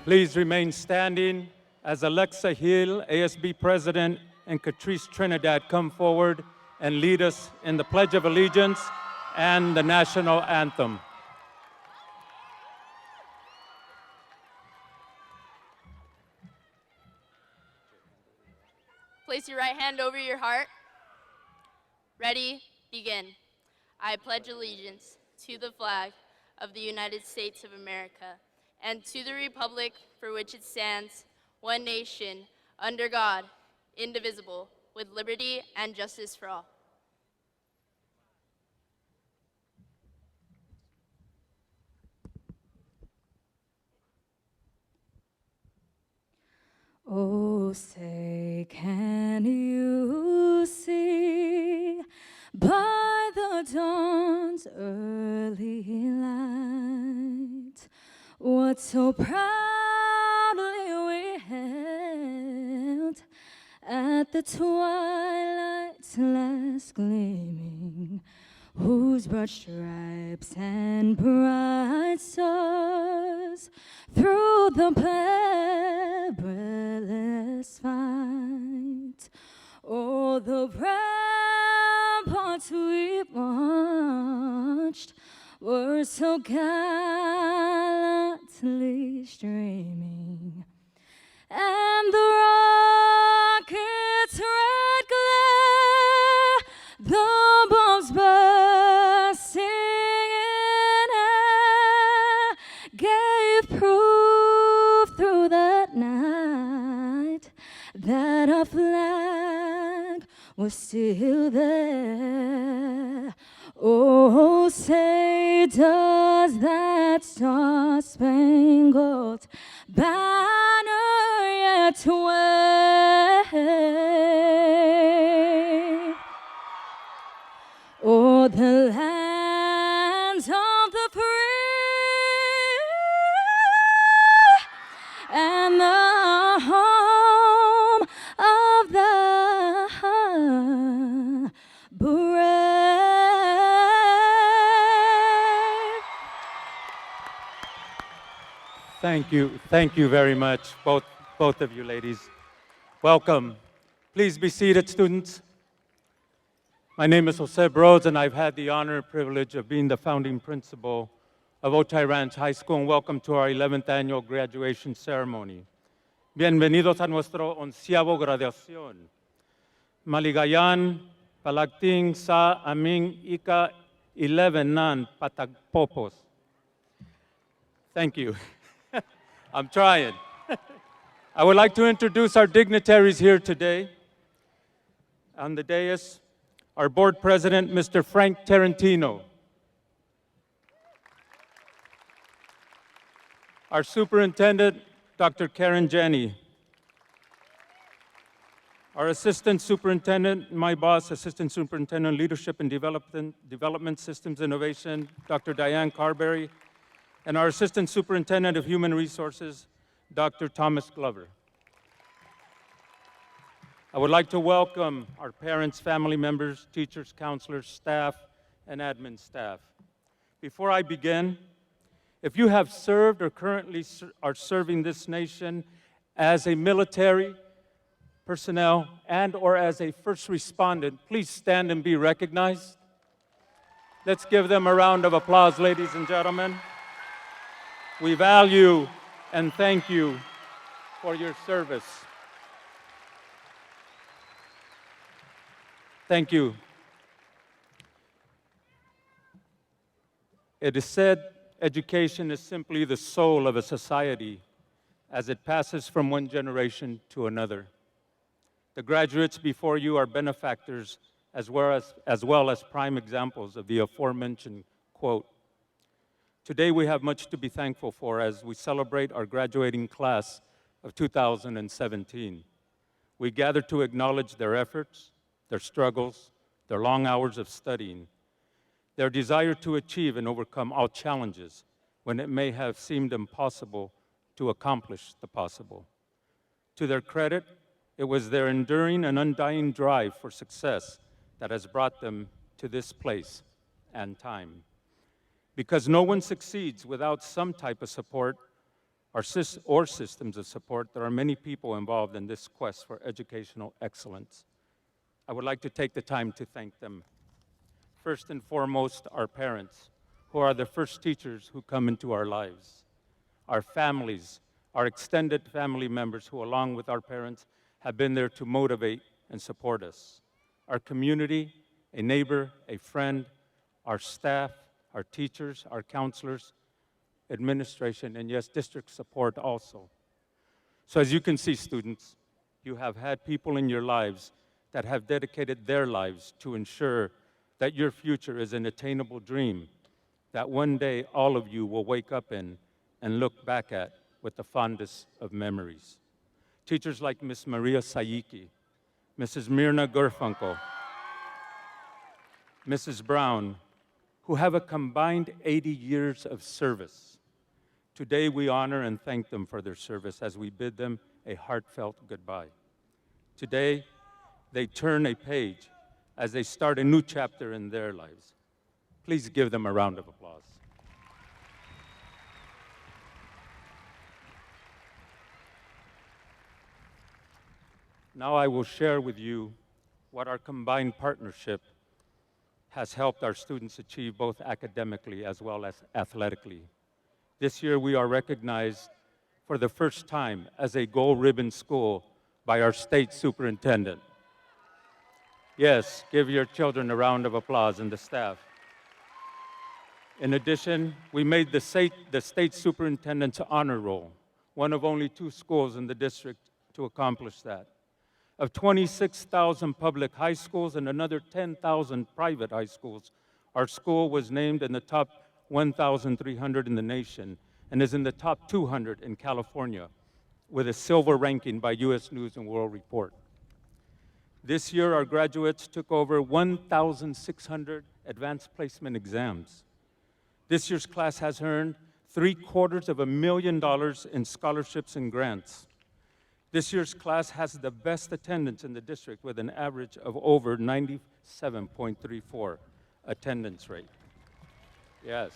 Please remain standing as Alexa Hill, ASB President, and Catrice Trinidad come forward and lead us in the Pledge of Allegiance and the National Anthem. Place your right hand over your heart. Ready, begin. I pledge allegiance to the flag of the United States of America and to the republic for which it stands, one nation, under God, indivisible, with liberty and justice for all. Oh, say, can you see by the dawn's early light what so proudly we held at the twilight's last gleaming, whose broad stripes and bright stars through the perilous fight, oh, the ramparts we marched were so gallantly streaming, and the rocket's red glare, the bombs bursting in air, gave proof through that night that our flag was still there. Oh, say, does that star-spangled banner yet wave o'er the lands of the free and the home of the brave? Thank you very much, both of you ladies. Welcome. Please be seated, students. My name is Jose Broads, and I've had the honor and privilege of being the founding principal of Otay Ranch High School, and welcome to our 11th annual graduation ceremony. Bienvenidos a nuestro 11avo graduación. Maligayan, palakting sa aming ika 11 nan patagpopos. Thank you. I'm trying. I would like to introduce our dignitaries here today. On the dais, our board president, Mr. Frank Tarantino. Our superintendent, Dr. Karen Jenny. Our assistant superintendent, my boss, Assistant Superintendent Leadership and Development Systems Innovation, Dr. Diane Carberry, and our Assistant Superintendent of Human Resources, Dr. Thomas Glover. I would like to welcome our parents, family members, teachers, counselors, staff, and admin staff. Before I begin, if you have served or currently are serving this nation as a military personnel and or as a first respondent, please stand and be recognized. Let's give them a round of applause, ladies and gentlemen. We value and thank you for your service. Thank you. It is said education is simply the soul of a society as it passes from one generation to another. The graduates before you are benefactors as well as prime examples of the aforementioned quote. Today we have much to be thankful for as we celebrate our graduating class of 2017. We gather to acknowledge their efforts, their struggles, their long hours of studying, their desire to achieve and overcome all challenges when it may have seemed impossible to accomplish the possible. To their credit, it was their enduring and undying drive for success that has brought them to this place and time. Because no one succeeds without some type of support or systems of support, there are many people involved in this quest for educational excellence. I would like to take the time to thank them. First and foremost, our parents, who are the first teachers who come into our lives. Our families, our extended family members who, along with our parents, have been there to motivate and support us. Our community, a neighbor, a friend, our staff, our teachers, our counselors, administration, and yes, district support also. So as you can see, students, you have had people in your lives that have dedicated their lives to ensure that your future is an attainable dream that one day all of you will wake up in and look back at with the fondest of memories. Teachers like Ms. Maria Sayiki, Mrs. Mirna Garfunkel, Mrs. Brown, who have a combined 80 years of service. Today we honor and thank them for their service as we bid them a heartfelt goodbye. Today, they turn a page as they start a new chapter in their lives. Please give them a round of applause. Now I will share with you what our combined partnership has helped our students achieve both academically as well as athletically. This year we are recognized for the first time as a gold ribbon school by our state superintendent. Yes, give your children a round of applause and the staff. In addition, we made the state superintendent's honor roll, one of only 2 schools in the district to accomplish that. Of 26,000 public high schools and another 10,000 private high schools, our school was named in the top 1,300 in the nation and is in the top 200 in California with a silver ranking by U.S. News and World Report. This year, our graduates took over 1,600 advanced placement exams. This year's class has earned $750,000 in scholarships and grants. This year's class has the best attendance in the district with an average of over 97.34 attendance rate. Yes.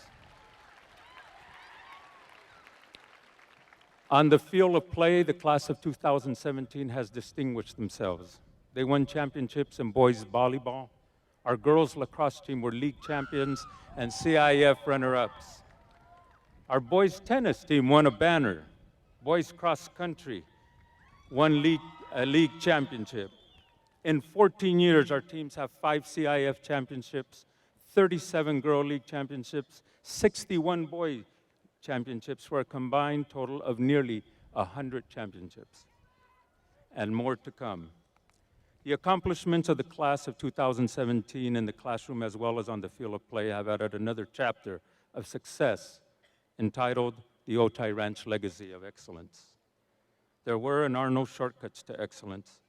On the field of play, the class of 2017 has distinguished themselves. They won championships in boys volleyball. Our girls lacrosse team were league champions and CIF runner-ups. Our boys tennis team won a banner. Boys cross country won a league championship. In 14 years, our teams have 5 CIF championships, 37 girl league championships, 61 boy championships for a combined total of nearly 100 championships, and more to come. The accomplishments of the class of 2017 in the classroom as well as on the field of play have added another chapter of success entitled The Otay Ranch Legacy of Excellence. There were and are no shortcuts to excellence.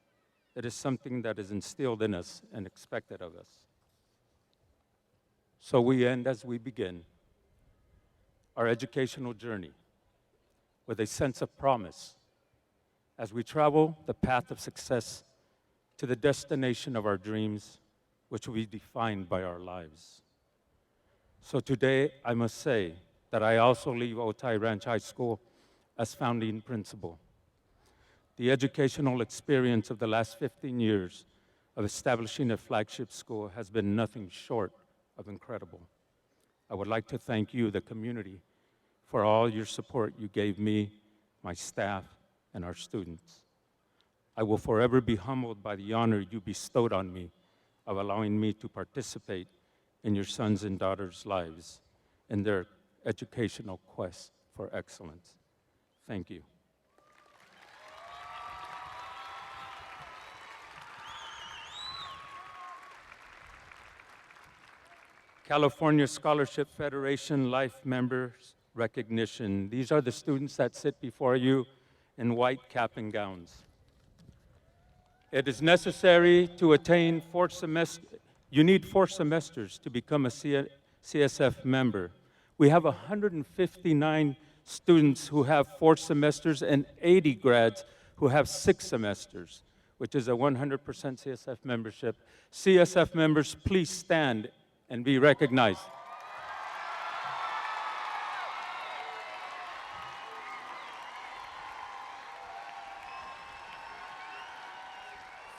It is something that is instilled in us and expected of us. So we end as we begin our educational journey with a sense of promise as we travel the path of success to the destination of our dreams, which will be defined by our lives. So today, I must say that I also leave Otay Ranch High School as founding principal. The educational experience of the last 15 years of establishing a flagship school has been nothing short of incredible. I would like to thank you, the community, for all your support you gave me, my staff, and our students. I will forever be humbled by the honor you bestowed on me of allowing me to participate in your sons and daughters' lives in their educational quest for excellence. Thank you. California Scholarship Federation Life Members Recognition. These are the students that sit before you in white cap and gowns. It is necessary to attain 4 semesters. You need 4 semesters to become a CSF member. We have 159 students who have 4 semesters and 80 grads who have 6 semesters, which is a 100% CSF membership. CSF members, please stand and be recognized.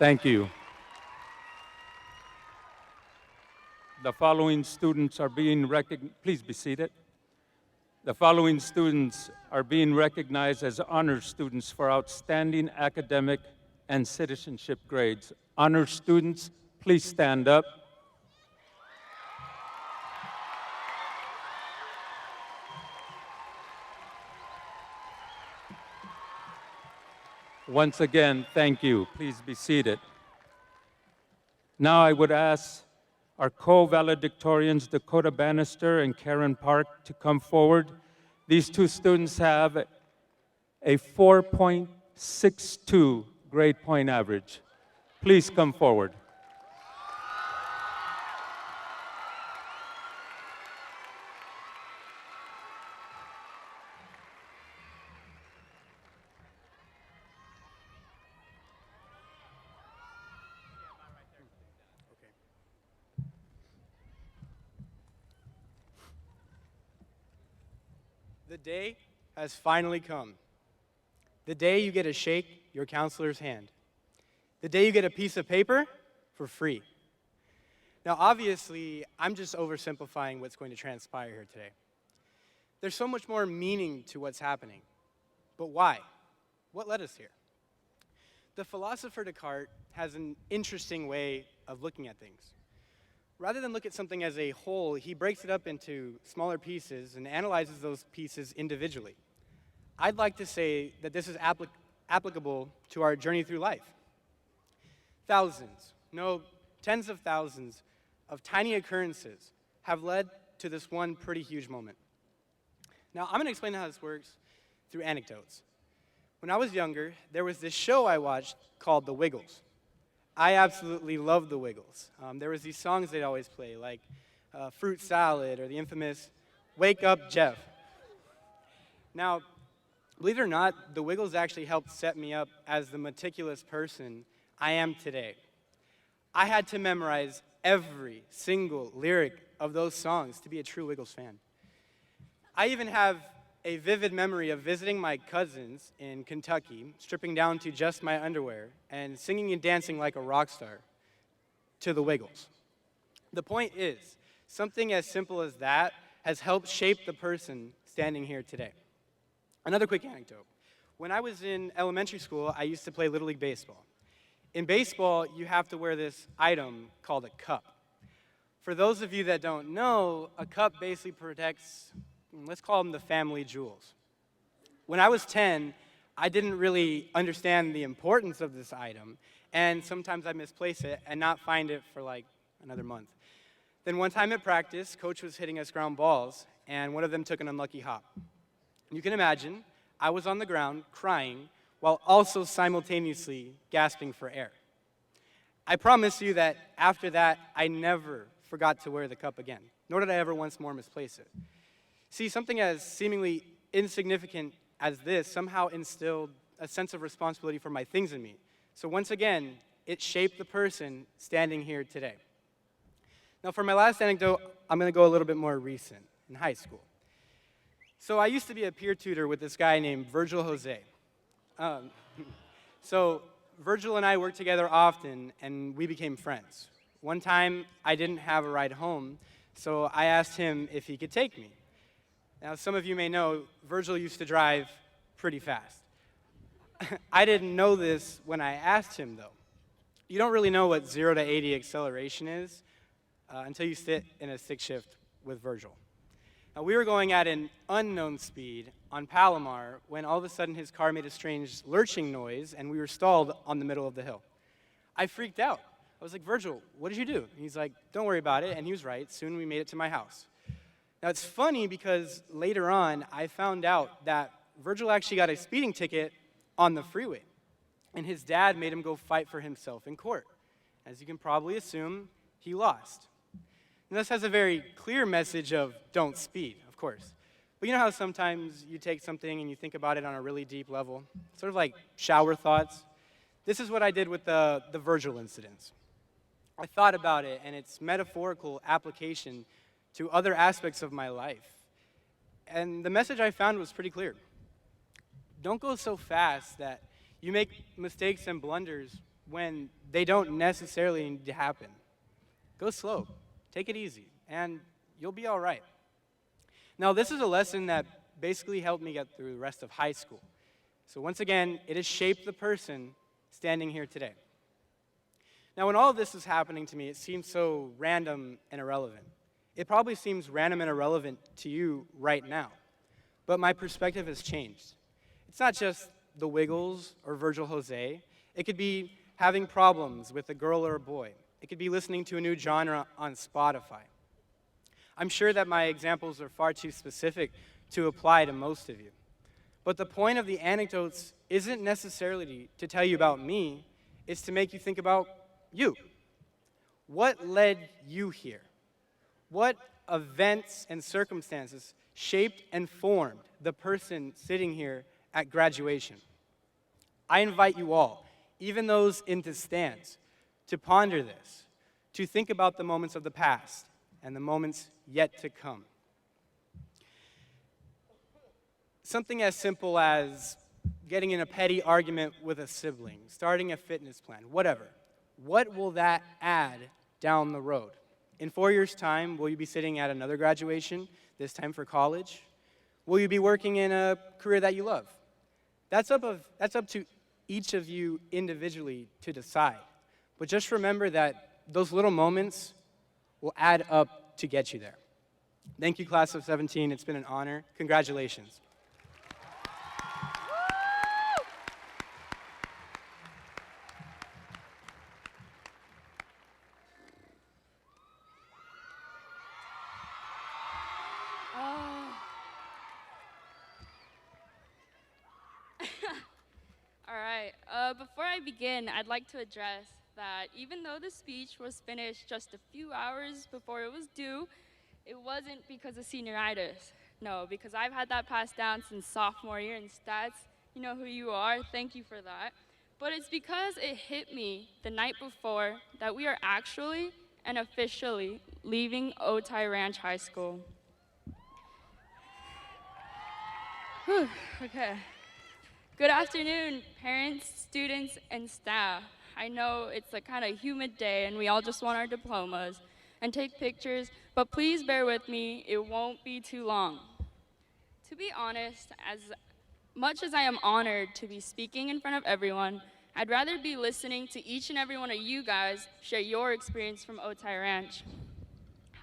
Thank you. The following students are being recognized. Please be seated. The following students are being recognized as honor students for outstanding academic and citizenship grades. Honor students, please stand up. Once again, thank you. Please be seated. Now I would ask our co-valedictorians, Dakota Bannister and Karen Park, to come forward. These two students have a 4.62 grade point average. Please come forward. The day has finally come. The day you get to shake your counselor's hand. The day you get a piece of paper for free. Now, obviously, I'm just oversimplifying what's going to transpire here today. There's so much more meaning to what's happening. But why? What led us here? The philosopher Descartes has an interesting way of looking at things. Rather than look at something as a whole, he breaks it up into smaller pieces and analyzes those pieces individually. I'd like to say that this is applicable to our journey through life. Thousands, no, tens of thousands of tiny occurrences have led to this one pretty huge moment. Now, I'm going to explain how this works through anecdotes. When I was younger, there was this show I watched called The Wiggles. I absolutely loved The Wiggles. There was these songs they'd always play, like Fruit Salad or the infamous Wake Up Jeff. Now, believe it or not, The Wiggles actually helped set me up as the meticulous person I am today. I had to memorize every single lyric of those songs to be a true Wiggles fan. I even have a vivid memory of visiting my cousins in Kentucky, stripping down to just my underwear, and singing and dancing like a rock star to the Wiggles. The point is, something as simple as that has helped shape the person standing here today. Another quick anecdote. When I was in elementary school, I used to play Little League Baseball. In baseball, you have to wear this item called a cup. For those of you that don't know, a cup basically protects, let's call them the family jewels. When I was 10, I didn't really understand the importance of this item, and sometimes I'd misplace it and not find it for like another month. Then one time at practice, coach was hitting us ground balls, and one of them took an unlucky hop. You can imagine, I was on the ground crying while also simultaneously gasping for air. I promise you that after that, I never forgot to wear the cup again, nor did I ever once more misplace it. See, something as seemingly insignificant as this somehow instilled a sense of responsibility for my things in me. So once again, it shaped the person standing here today. Now for my last anecdote, I'm going to go a little bit more recent, in high school. So I used to be a peer tutor with this guy named Virgil Jose. So Virgil and I worked together often, and we became friends. One time, I didn't have a ride home, so I asked him if he could take me. Now, some of you may know, Virgil used to drive pretty fast. I didn't know this when I asked him, though. You don't really know what 0 to 80 acceleration is until you sit in a stick shift with Virgil. Now, we were going at an unknown speed on Palomar when all of a sudden his car made a strange lurching noise and we were stalled on the middle of the hill. I freaked out. I was like, Virgil, what did you do? And he's like, don't worry about it. And he was right. Soon we made it to my house. Now, it's funny because later on I found out that Virgil actually got a speeding ticket on the freeway. And his dad made him go fight for himself in court. As you can probably assume, he lost. And this has a very clear message of don't speed, of course. But you know how sometimes you take something and you think about it on a really deep level? Sort of like shower thoughts. This is what I did with the Virgil incidents. I thought about it and its metaphorical application to other aspects of my life. And the message I found was pretty clear. Don't go so fast that you make mistakes and blunders when they don't necessarily need to happen. Go slow, take it easy, and you'll be all right. Now, this is a lesson that basically helped me get through the rest of high school. So once again, it has shaped the person standing here today. Now, when all of this is happening to me, it seems so random and irrelevant. It probably seems random and irrelevant to you right now, but my perspective has changed. It's not just the Wiggles or Virgil Jose. It could be having problems with a girl or a boy. It could be listening to a new genre on Spotify. I'm sure that my examples are far too specific to apply to most of you. But the point of the anecdotes isn't necessarily to tell you about me, it's to make you think about you. What led you here? What events and circumstances shaped and formed the person sitting here at graduation? I invite you all, even those in the stands, to ponder this, to think about the moments of the past and the moments yet to come. Something as simple as getting in a petty argument with a sibling, starting a fitness plan, whatever. What will that add down the road? In 4 years' time, will you be sitting at another graduation, this time for college? Will you be working in a career that you love? That's up to each of you individually to decide. But just remember that those little moments will add up to get you there. Thank you, class of 17. It's been an honor. Congratulations. All right, before I begin, I'd like to address that even though the speech was finished just a few hours before it was due, it wasn't because of senioritis. No, because I've had that passed down since sophomore year in stats. You know who you are, thank you for that. But it's because it hit me the night before that we are actually and officially leaving Otay Ranch High School. Whew, okay. Good afternoon, parents, students, and staff. I know it's a kind of humid day and we all just want our diplomas and take pictures, but please bear with me, it won't be too long. To be honest, as much as I am honored to be speaking in front of everyone, I'd rather be listening to each and every one of you guys share your experience from Otay Ranch.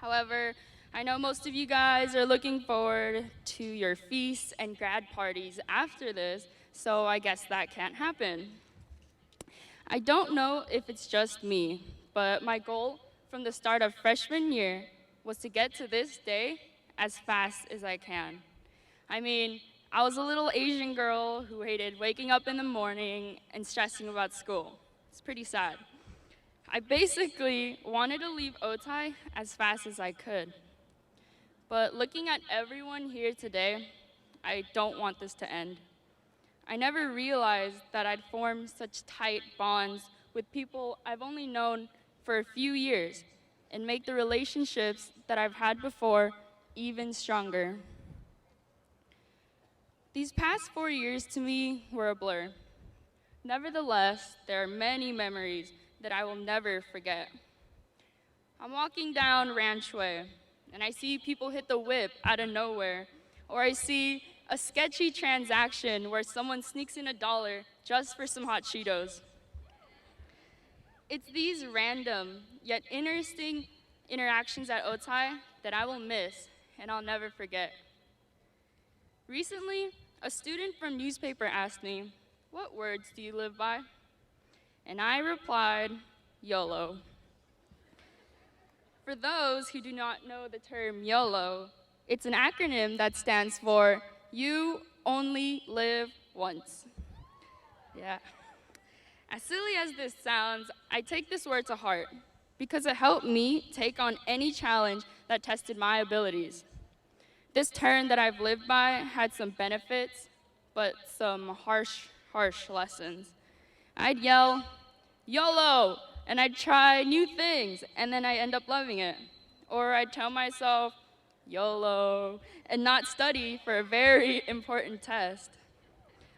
However, I know most of you guys are looking forward to your feasts and grad parties after this, so I guess that can't happen. I don't know if it's just me, but my goal from the start of freshman year was to get to this day as fast as I can. I mean, I was a little Asian girl who hated waking up in the morning and stressing about school. It's pretty sad. I basically wanted to leave Otay as fast as I could. But looking at everyone here today, I don't want this to end. I never realized that I'd formed such tight bonds with people I've only known for a few years and make the relationships that I've had before even stronger. These past 4 years to me were a blur. Nevertheless, there are many memories that I will never forget. I'm walking down Ranchway and I see people hit the whip out of nowhere, or I see a sketchy transaction where someone sneaks in $1 just for some hot Cheetos. It's these random yet interesting interactions at Otay that I will miss and I'll never forget. Recently, a student from newspaper asked me, "What words do you live by?" And I replied, YOLO. For those who do not know the term YOLO, it's an acronym that stands for You Only Live Once. Yeah. As silly as this sounds, I take this word to heart because it helped me take on any challenge that tested my abilities. This term that I've lived by had some benefits, but some harsh lessons. I'd yell, YOLO, and I'd try new things, and then I end up loving it. Or I'd tell myself, YOLO, and not study for a very important test.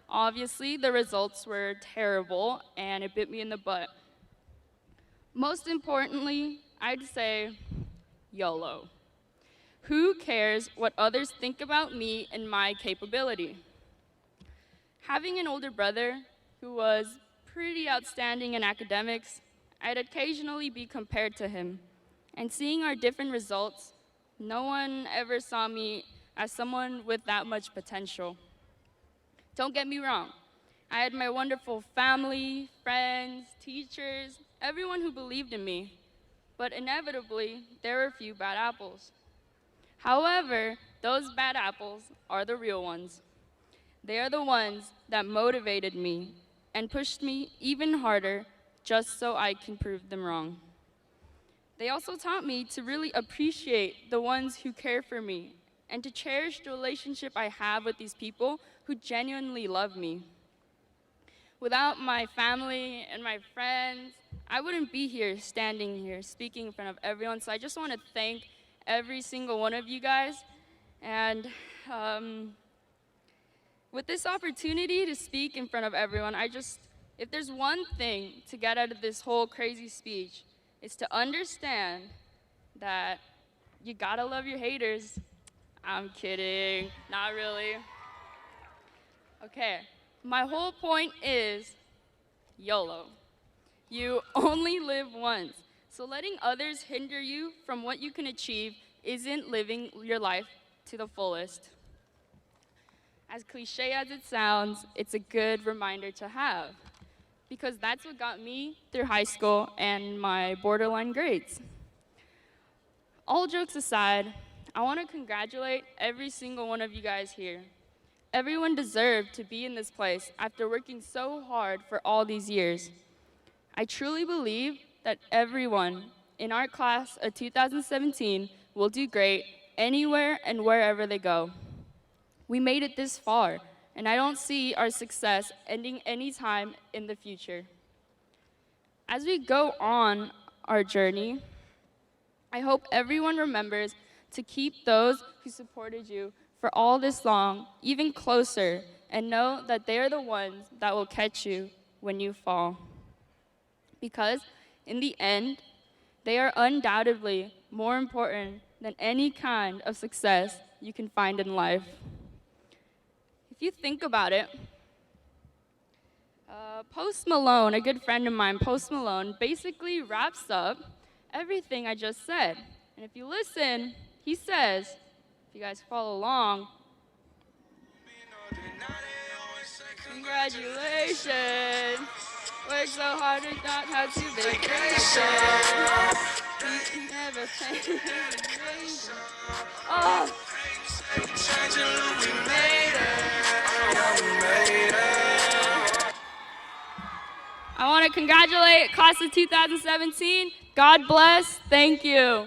Obviously, the results were terrible, and it bit me in the butt. Most importantly, I'd say YOLO. Who cares what others think about me and my capability? Having an older brother who was pretty outstanding in academics, I'd occasionally be compared to him. And seeing our different results, no one ever saw me as someone with that much potential. Don't get me wrong, I had my wonderful family, friends, teachers, everyone who believed in me. But inevitably, there were a few bad apples. However, those bad apples are the real ones. They are the ones that motivated me and pushed me even harder just so I can prove them wrong. They also taught me to really appreciate the ones who care for me and to cherish the relationship I have with these people who genuinely love me. Without my family and my friends, I wouldn't be here, standing here, speaking in front of everyone. So I just want to thank every single one of you guys. And with this opportunity to speak in front of everyone, if there's one thing to get out of this whole crazy speech, it's to understand that you gotta love your haters. I'm kidding, not really. Okay, my whole point is YOLO. You only live once. So letting others hinder you from what you can achieve isn't living your life to the fullest. As cliche as it sounds, it's a good reminder to have, because that's what got me through high school and my borderline grades. All jokes aside, I want to congratulate every single one of you guys here. Everyone deserved to be in this place after working so hard for all these years. I truly believe that everyone in our class of 2017 will do great anywhere and wherever they go. We made it this far, and I don't see our success ending anytime in the future. As we go on our journey, I hope everyone remembers to keep those who supported you for all this long even closer, and know that they are the ones that will catch you when you fall. Because in the end, they are undoubtedly more important than any kind of success you can find in life. If you think about it, Post Malone, a good friend of mine, Post Malone, basically wraps up everything I just said. And if you listen, he says, if you guys follow along, congratulations, work so hard and not have to vacation. Never change. Oh. We made it. I want to congratulate class of 2017. God bless. Thank you.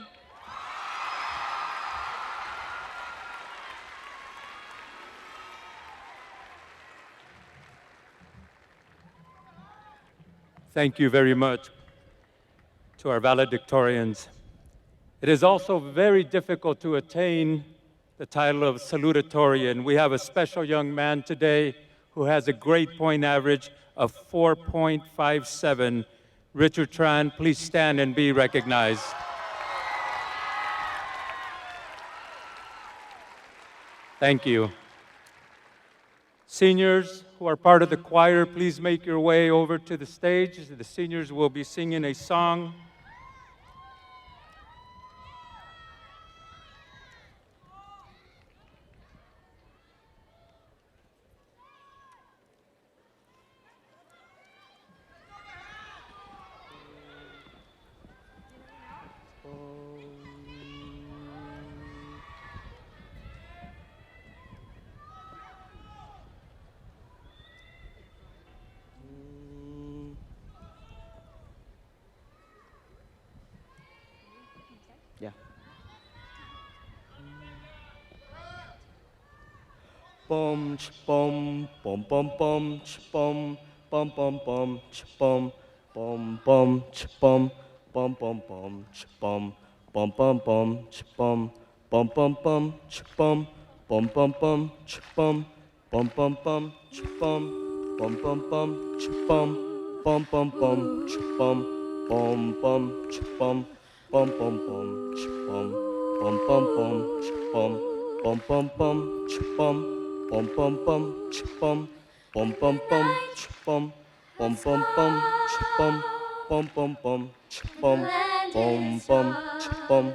Thank you very much to our valedictorians. It is also very difficult to attain the title of salutatorian. We have a special young man today who has a grade point average of 4.57. Richard Tran, please stand and be recognized. Thank you. Seniors who are part of the choir, please make your way over to the stage. The seniors will be singing a song. Yeah. Bum ch bum bum bum bum ch bum bum bum bum ch bum bum bum ch bum bum bum bum ch bum bum bum bum ch bum bum bum bum ch bum bum bum bum ch bum bum bum bum ch bum bum bum bum ch bum bum bum bum ch bum bum bum ch bum bum bum bum ch bum bum bum bum ch bum bum bum bum ch bum bum bum bum ch bum bum bum bum ch bum bum bum bum ch bum bum bum bum ch bum bum bum ch bum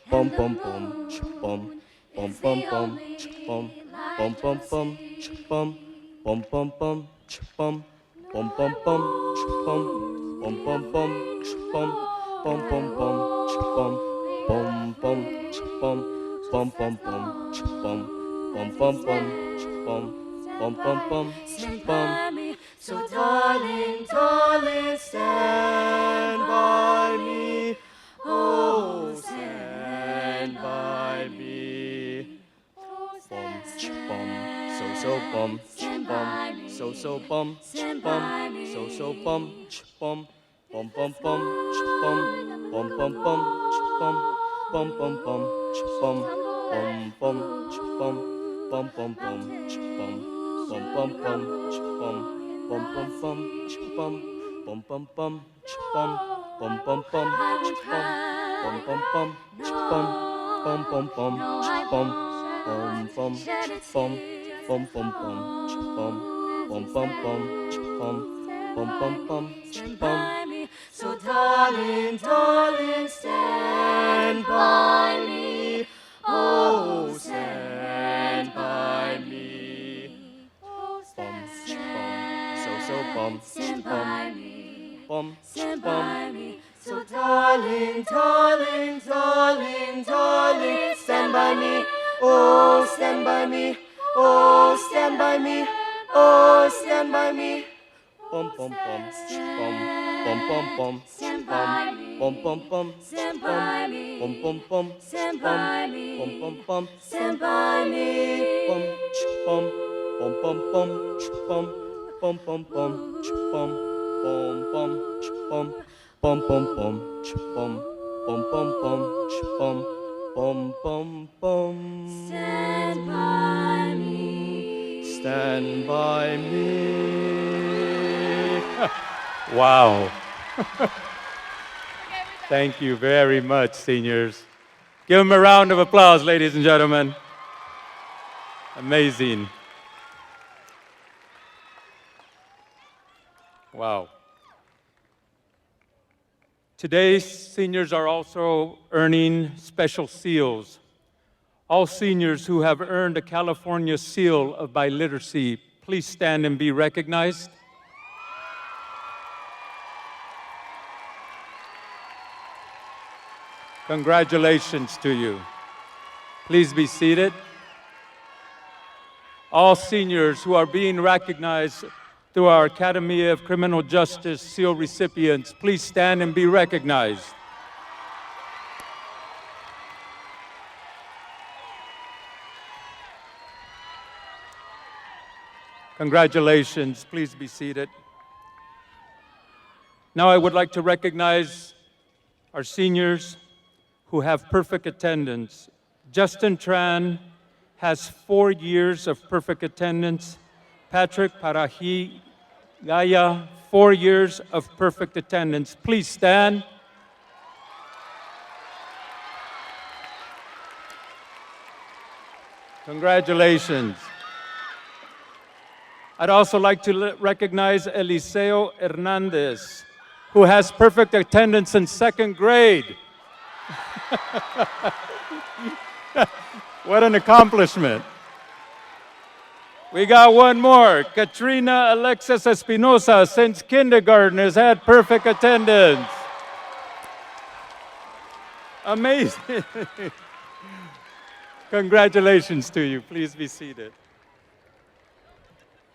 bum bum bum ch bum bum bum bum ch bum bum bum bum ch bum bum bum bum ch bum bum bum bum ch bum bum bum bum ch bum bum bum bum ch bum bum bum ch bum bum bum bum ch bum bum bum bum ch bum bum bum bum ch bum. So darling, darling, stand by me. Oh, stand by me. Bum, ch bum, so bum, ch bum, so bum, ch bum, so bum, ch bum, bum bum bum, ch bum, bum bum bum, ch bum, bum bum bum, ch bum, bum bum, ch bum, bum bum bum, ch bum, bum bum bum, ch bum, bum bum bum, ch bum, bum bum bum, ch bum, bum bum bum, ch bum, bum bum bum, ch bum, bum bum bum, ch bum, bum bum, ch bum, bum bum bum, ch bum, bum bum bum, ch bum, bum bum bum, ch bum. So darling, darling, stand by me. Oh, stand by me. Bum, ch bum, so bum, ch bum, ch bum. So darling, darling, darling, darling, stand by me. Oh, stand by me. Oh, stand by me. Oh, stand by me. Bum bum bum, bum bum bum bum, bum bum bum, bum bum bum, bum bum bum, stand by me. Bum bum bum bum bum bum bum bum bum bum bum bum bum bum bum bum bum bum bum bum. Stand by me. Stand by me. Wow. Thank you very much, seniors. Give them a round of applause, ladies and gentlemen. Amazing. Wow. Today's seniors are also earning special seals. All seniors who have earned a California Seal of Biliteracy, please stand and be recognized. Congratulations to you. Please be seated. All seniors who are being recognized through our Academy of Criminal Justice Seal recipients, please stand and be recognized. Congratulations. Please be seated. Now I would like to recognize our seniors who have perfect attendance. Justin Tran has 4 years of perfect attendance. Patrick Parahigaya, 4 years of perfect attendance. Please stand. Congratulations. I'd also like to recognize Eliseo Hernandez, who has perfect attendance in 2nd grade. What an accomplishment. We got one more. Katrina Alexis Espinosa, since kindergarten, has had perfect attendance. Amazing. Congratulations to you. Please be seated.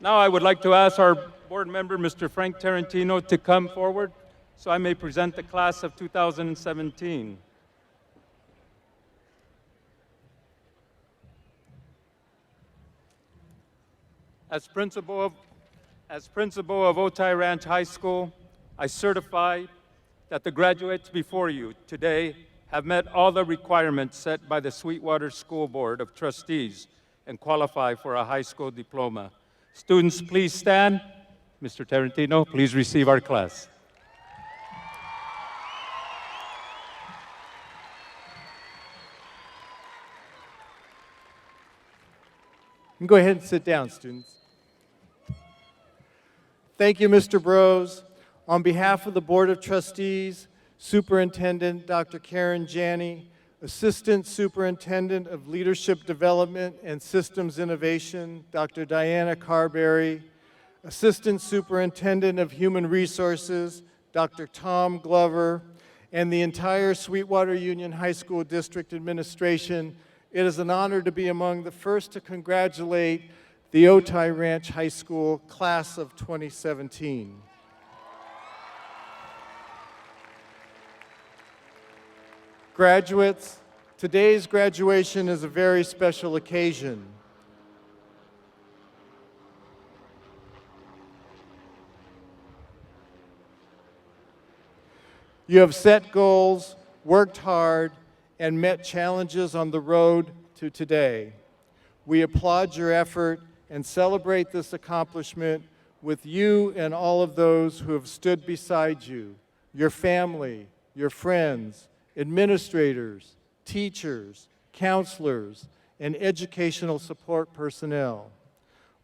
Now I would like to ask our board member, Mr. Frank Tarantino, to come forward so I may present the class of 2017. As principal of Otay Ranch High School, I certify that the graduates before you today have met all the requirements set by the Sweetwater School Board of Trustees and qualify for a high school diploma. Students, please stand. Mr. Tarantino, please receive our class. You can go ahead and sit down, students. Thank you, Mr. Bros. On behalf of the Board of Trustees, Superintendent Dr. Karen Janney, Assistant Superintendent of Leadership Development and Systems Innovation, Dr. Diana Carberry, Assistant Superintendent of Human Resources, Dr. Tom Glover, and the entire Sweetwater Union High School District Administration, it is an honor to be among the first to congratulate the Otay Ranch High School Class of 2017. Graduates, today's graduation is a very special occasion. You have set goals, worked hard, and met challenges on the road to today. We applaud your effort and celebrate this accomplishment with you and all of those who have stood beside you, your family, your friends, administrators, teachers, counselors, and educational support personnel.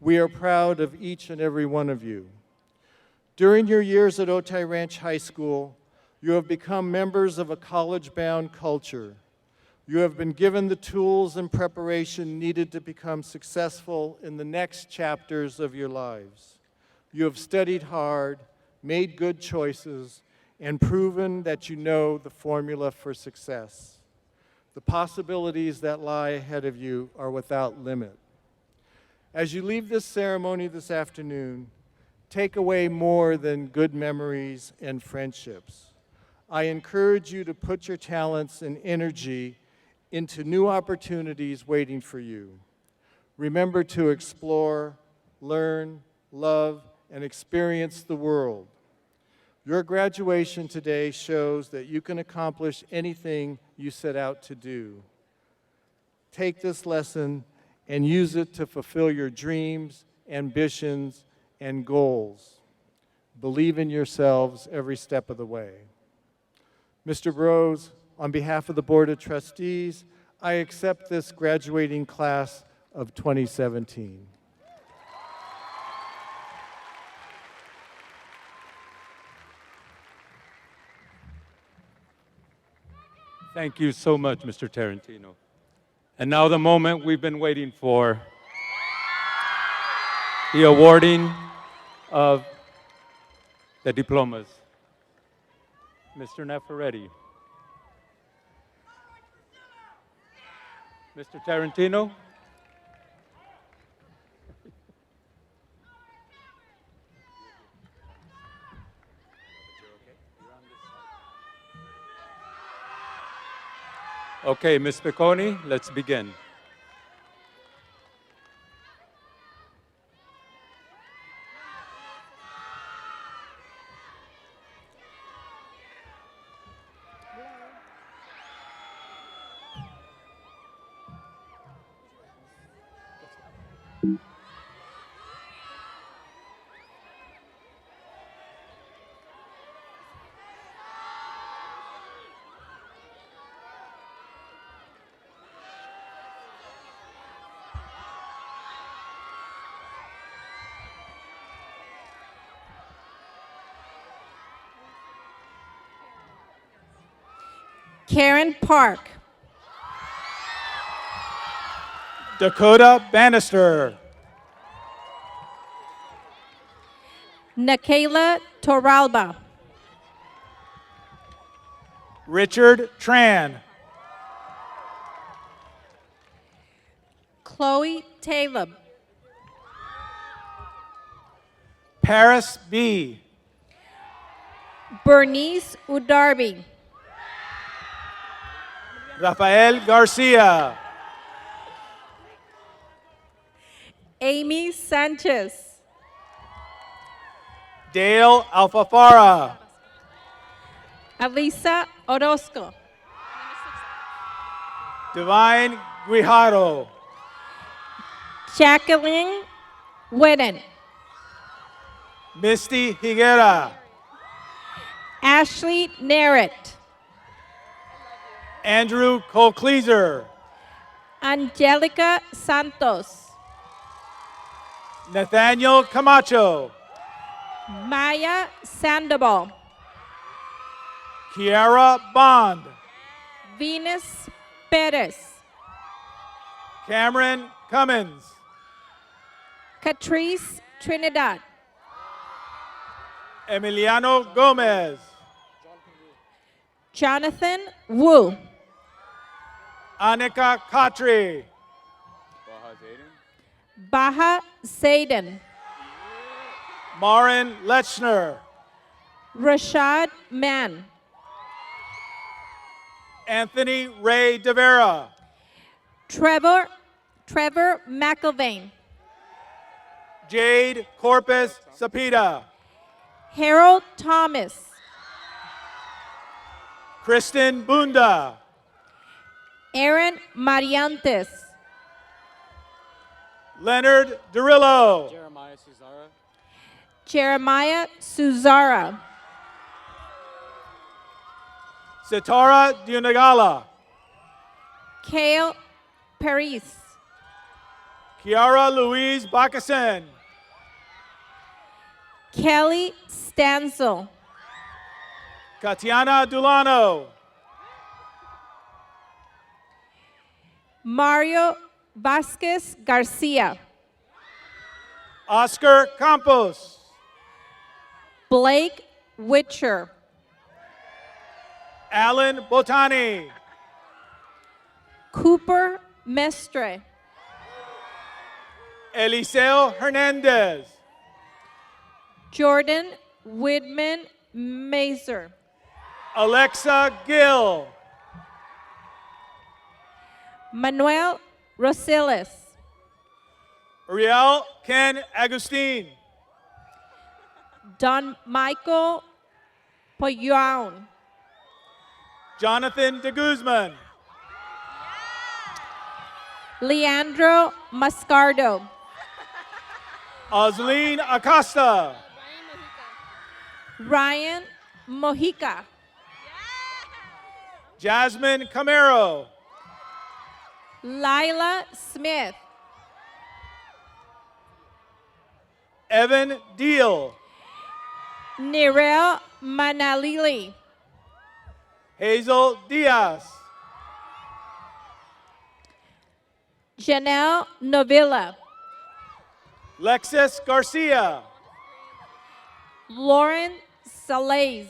We are proud of each and every one of you. During your years at Otay Ranch High School, you have become members of a college-bound culture. You have been given the tools and preparation needed to become successful in the next chapters of your lives. You have studied hard, made good choices, and proven that you know the formula for success. The possibilities that lie ahead of you are without limit. As you leave this ceremony this afternoon, take away more than good memories and friendships. I encourage you to put your talents and energy into new opportunities waiting for you. Remember to explore, learn, love, and experience the world. Your graduation today shows that you can accomplish anything you set out to do. Take this lesson and use it to fulfill your dreams, ambitions, and goals. Believe in yourselves every step of the way. Mr. Bros, on behalf of the Board of Trustees, I accept this graduating class of 2017. Thank you so much, Mr. Tarantino. And now the moment we've been waiting for, the awarding of the diplomas. Mr. Nafaretti. Mr. Tarantino. Okay, Ms. Picconi, let's begin. Karen Park. Dakota Bannister. Nakayla Toralba. Richard Tran. Chloe Taylor. Paris B. Bernice Udarbi. Rafael Garcia. Amy Sanchez. Dale Alfafara. Alisa Orozco. Divine Guijarro. Jacqueline Whitten. Misty Higuera. Ashley Narrett. Andrew Colcleaser. Angelica Santos. Nathaniel Camacho. Maya Sandoval. Kiara Bond. Venus Perez. Cameron Cummins. Catrice Trinidad. Emiliano Gomez. Jonathan Wu. Annika Khatri. Baha Zayden. Marin Lechner. Rashad Mann. Anthony Ray De Vera. Trevor McIlvain. Jade Corpus Sapita. Harold Thomas. Kristen Bunda. Aaron Mariantes. Leonard Durillo. Jeremiah Suzara. Sitara Diunagala. Kale Paris. Kiara Louise Bakasen. Kelly Stansel. Katiana Dulano. Mario Vasquez Garcia. Oscar Campos. Blake Witcher. Alan Botani. Cooper Mestre. Eliseo Hernandez. Jordan Widman Mazer. Alexa Gill. Manuel Rosales. Riel Ken Agustin. Don Michael Poyon. Jonathan De Guzman. Leandro Mascardo. Osleen Acosta. Ryan Mojica. Jasmine Camero. Lila Smith. Evan Deal. Nirel Manalili. Hazel Diaz. Janelle Novilla. Lexis Garcia. Lauren Salays.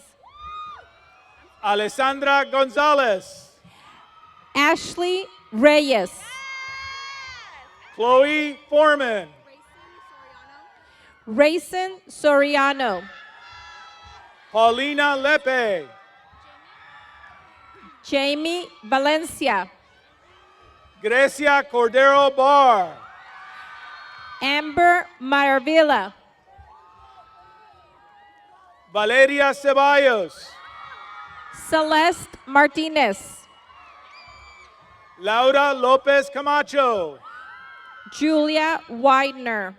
Alessandra Gonzalez. Ashley Reyes. Chloe Foreman. Rayson Soriano. Paulina Lepe. Jamie Valencia. Grecia Cordero Bar. Amber Maravilla. Valeria Ceballos. Celeste Martinez. Laura Lopez Camacho. Julia Widener.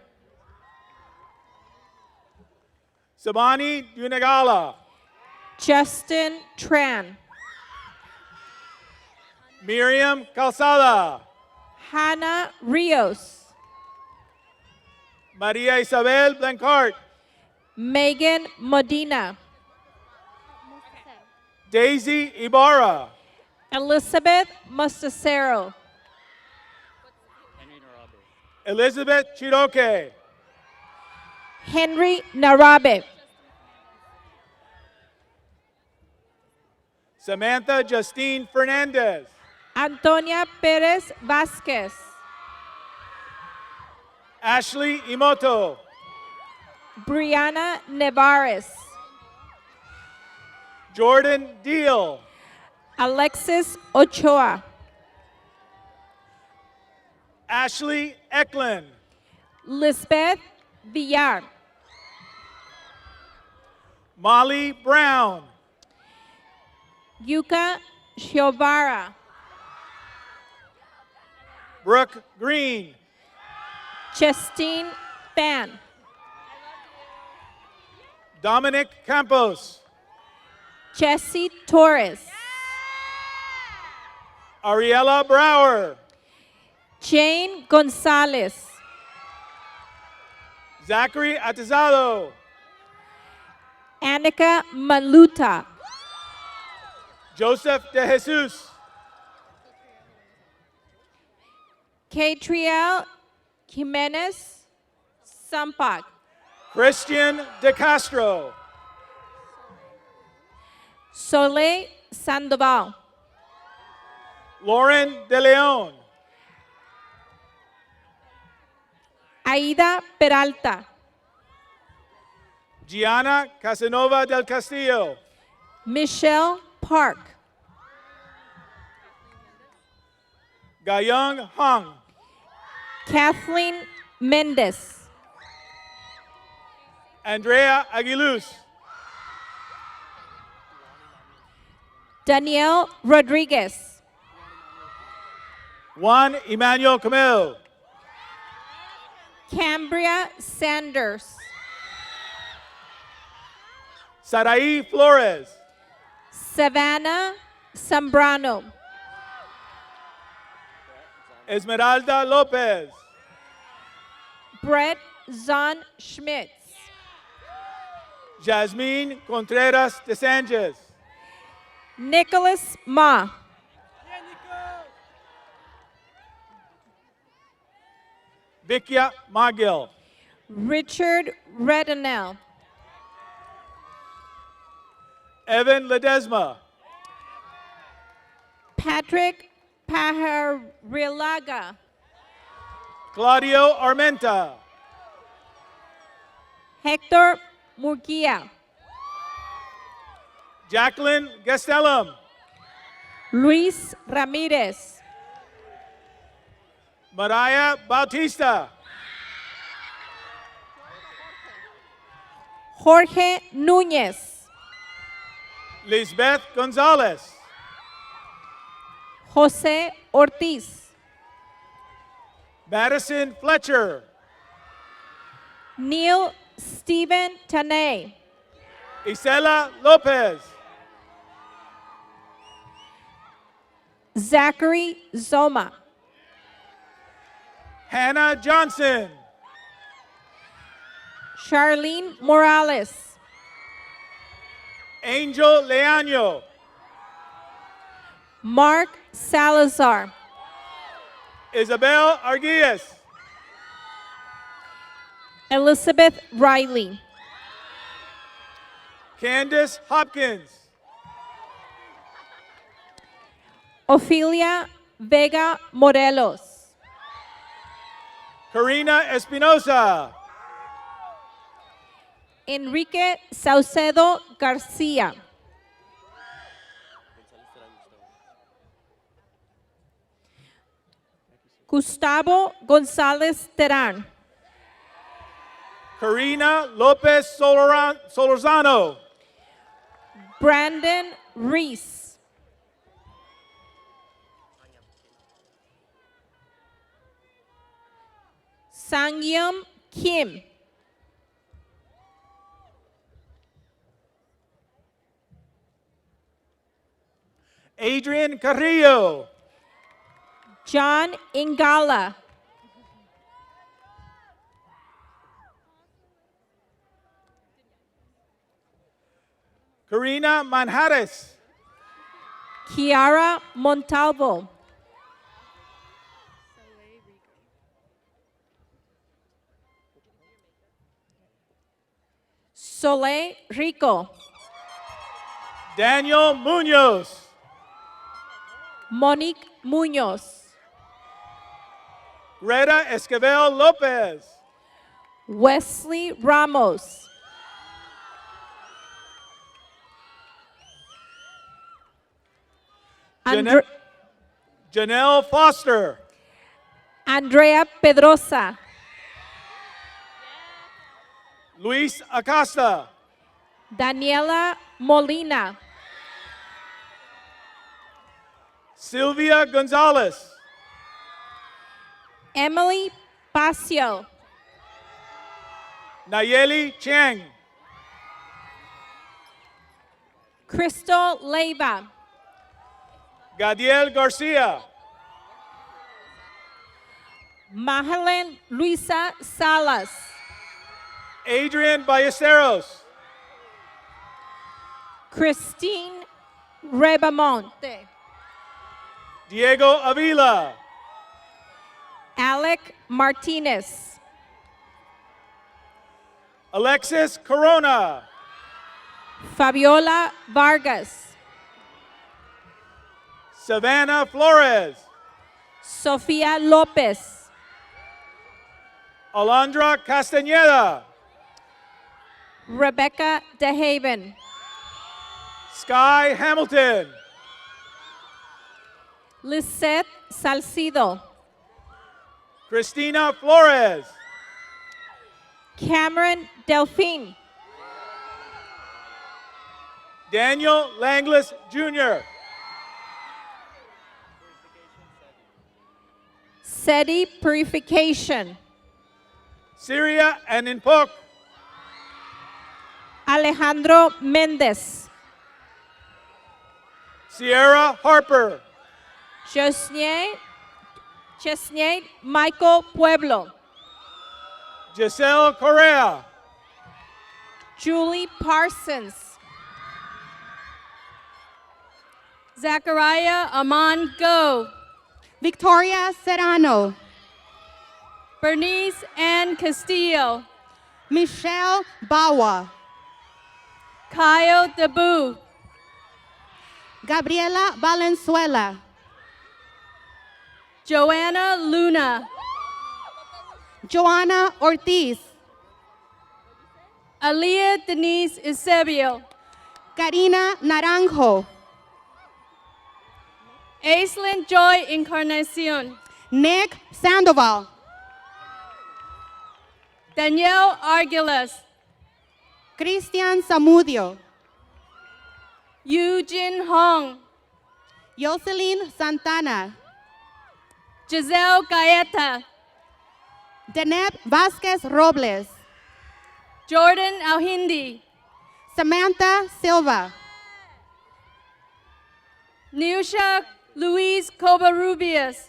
Sabani Dunagala. Justin Tran. Miriam Calzada. Hannah Rios. Maria Isabel Blancart. Megan Modena. Daisy Ibarra. Elizabeth Mostacero. Elizabeth Chiroque. Henry Narabe. Samantha Justine Fernandez. Antonia Perez Vasquez. Ashley Imoto. Brianna Nevares. Jordan Deal. Alexis Ochoa. Ashley Eklund. Lisbeth Villar. Molly Brown. Yuka Shiobara. Brooke Green. Justine Fan. Dominic Campos. Jesse Torres. Ariella Brower. Jane Gonzalez. Zachary Atizado. Annika Maluta. Joseph De Jesus. Catriel Jimenez Sampak. Christian De Castro. Soleil Sandoval. Lauren De Leon. Aida Peralta. Gianna Casanova del Castillo. Michelle Park. Gayong Hong. Kathleen Mendez. Andrea Aguiluz. Danielle Rodriguez. Juan Emmanuel Camille. Cambria Sanders. Sarai Flores. Savannah Zambrano. Esmeralda Lopez. Brett Zahn Schmitz. Jasmine Contreras de Sanchez. Nicholas Ma. Vikia Magill. Richard Redinell. Evan Ledesma. Patrick Pajarilaga. Claudio Armenta. Hector Murguia. Jacqueline Gastelum. Luis Ramirez. Mariah Bautista. Jorge Núñez. Lisbeth Gonzalez. Jose Ortiz. Madison Fletcher. Neil Stephen Tanay. Isela Lopez. Zachary Zoma. Hannah Johnson. Charlene Morales. Angel Leaño. Mark Salazar. Isabel Arguillas. Elizabeth Riley. Candace Hopkins. Ophelia Vega Morelos. Karina Espinosa. Enrique Saucedo Garcia. Gustavo González Terán. Karina Lopez Solorzano. Brandon Reese. Sangyum Kim. Adrian Carrillo. John Ingala. Karina Manjares. Kiara Montalvo. Soleil Rico. Daniel Munoz. Monique Muñoz. Reta Esquivel Lopez. Wesley Ramos. Janelle Foster. Andrea Pedrosa. Luis Acosta. Daniela Molina. Sylvia Gonzalez. Emily Pacio. Nayeli Chang. Crystal Leiva. Gadiel Garcia. Mahalen Luisa Salas. Adrian Ballesteros. Christine Rebamonte. Diego Avila. Alec Martinez. Alexis Corona. Fabiola Vargas. Savannah Flores. Sofia Lopez. Alondra Castañeda. Rebecca DeHaven. Sky Hamilton. Lisette Salcido. Christina Flores. Cameron Delphine. Daniel Langlis Jr. SETI Purification. Syria and Inpok. Alejandro Mendez. Sierra Harper. Chesney Michael Pueblo. Giselle Correa. Julie Parsons. Zachariah Amon Go. Victoria Serrano. Bernice Ann Castillo. Michelle Bawa. Kyle Debu. Gabriela Valenzuela. Joanna Luna. Joanna Ortiz. Aaliyah Denise Eusebio. Karina Naranjo. Aislinn Joy Encarnacion. Nick Sandoval. Danielle Arguilas. Cristian Zamudio. Eugene Hong. Jocelyn Santana. Giselle Gaeta. Deneb Vasquez Robles. Jordan Alhindi. Samantha Silva. Neusha Luis Covarrubias.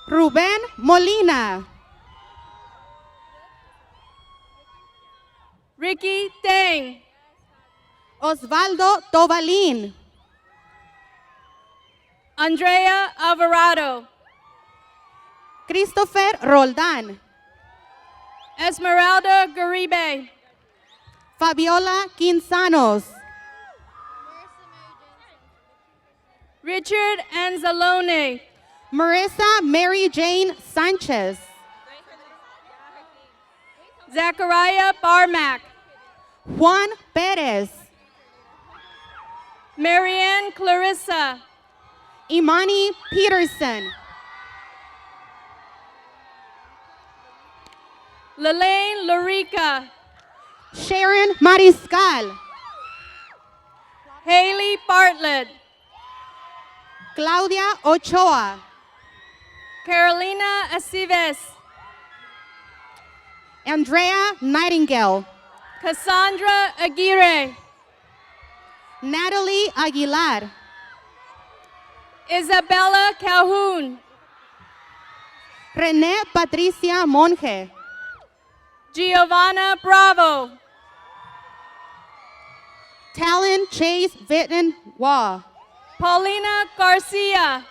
Ruben Molina. Ricky Tang. Osvaldo Tobalín. Andrea Alvarado. Christopher Roldán. Esmeralda Garibe. Fabiola Quinzanos. Richard Anzalone. Marissa Mary Jane Sanchez. Zachariah Barmack. Juan Perez. Marianne Clarissa. Imani Peterson. Lelaine Larica. Sharon Mariscal. Haley Bartlett. Claudia Ochoa. Carolina Aceves. Andrea Nightingale. Cassandra Aguirre. Natalie Aguilar. Isabella Calhoun. René Patricia Monge. Giovanna Bravo. Talon Chase Vitten Waugh. Paulina Garcia.